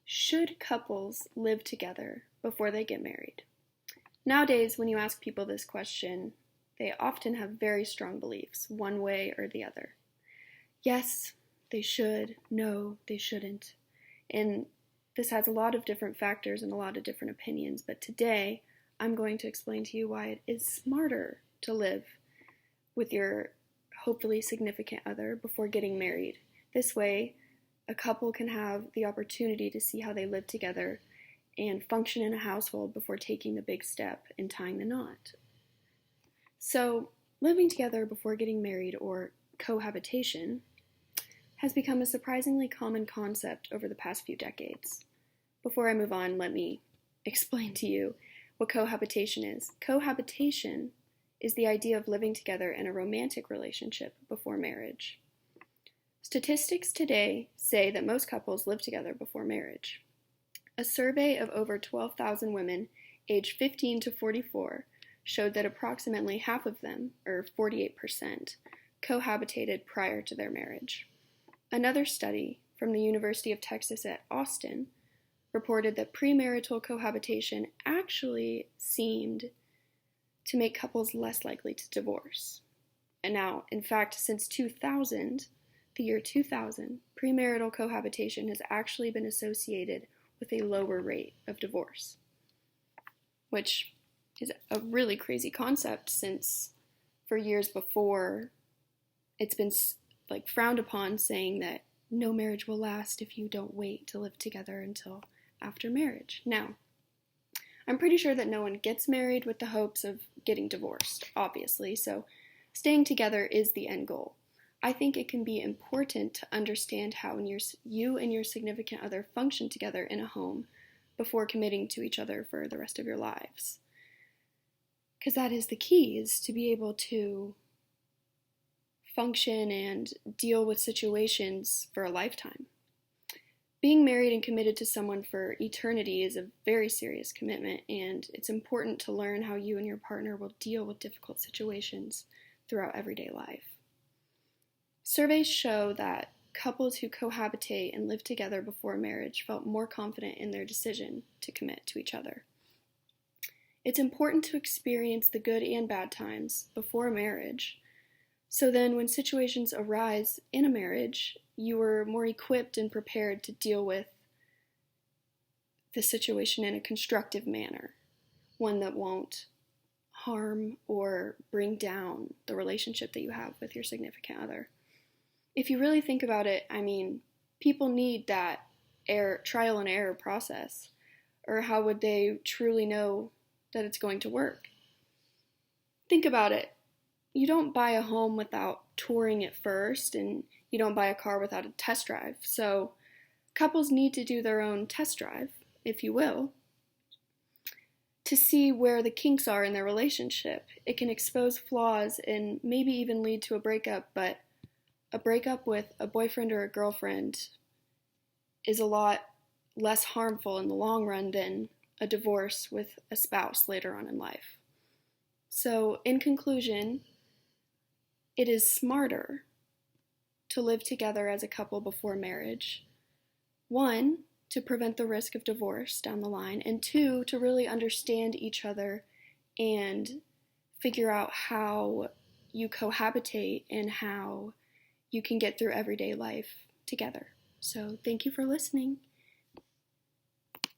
Should couples live together before they get married? Nowadays, when you ask people this question, they often have very strong beliefs, one way or the other. Yes, they should. No, they shouldn't. And this has a lot of different factors and a lot of different opinions, but today I'm going to explain to you why it is smarter to live with your hopefully significant other before getting married. This way, a couple can have the opportunity to see how they live together and function in a household before taking the big step and tying the knot. So, living together before getting married, or cohabitation, has become a surprisingly common concept over the past few decades. Before I move on, let me explain to you what cohabitation is. Cohabitation is the idea of living together in a romantic relationship before marriage. Statistics today say that most couples live together before marriage. A survey of over 12,000 women aged 15 to 44 showed that approximately half of them, or 48%, cohabitated prior to their marriage. Another study from the University of Texas at Austin reported that premarital cohabitation actually seemed to make couples less likely to divorce. And now, in fact, since 2000, the year 2000, premarital cohabitation has actually been associated with a lower rate of divorce, which is a really crazy concept since for years before it's been frowned upon, saying that no marriage will last if you don't wait to live together until after marriage. Now, I'm pretty sure that no one gets married with the hopes of getting divorced, obviously, so staying together is the end goal. I think it can be important to understand how you and your significant other function together in a home before committing to each other for the rest of your lives. Because that is the key, is to be able to function and deal with situations for a lifetime. Being married and committed to someone for eternity is a very serious commitment, and it's important to learn how you and your partner will deal with difficult situations throughout everyday life. Surveys show that couples who cohabitate and live together before marriage felt more confident in their decision to commit to each other. It's important to experience the good and bad times before marriage, so then when situations arise in a marriage, you are more equipped and prepared to deal with the situation in a constructive manner, one that won't harm or bring down the relationship that you have with your significant other. If you really think about it, people need that trial and error process, or how would they truly know that it's going to work? Think about it. You don't buy a home without touring it first, and you don't buy a car without a test drive. So couples need to do their own test drive, if you will, to see where the kinks are in their relationship. It can expose flaws and maybe even lead to a breakup, but a breakup with a boyfriend or a girlfriend is a lot less harmful in the long run than a divorce with a spouse later on in life. So, in conclusion, it is smarter to live together as a couple before marriage. One, to prevent the risk of divorce down the line, and two, to really understand each other and figure out how you cohabitate and how you can get through everyday life together. So thank you for listening.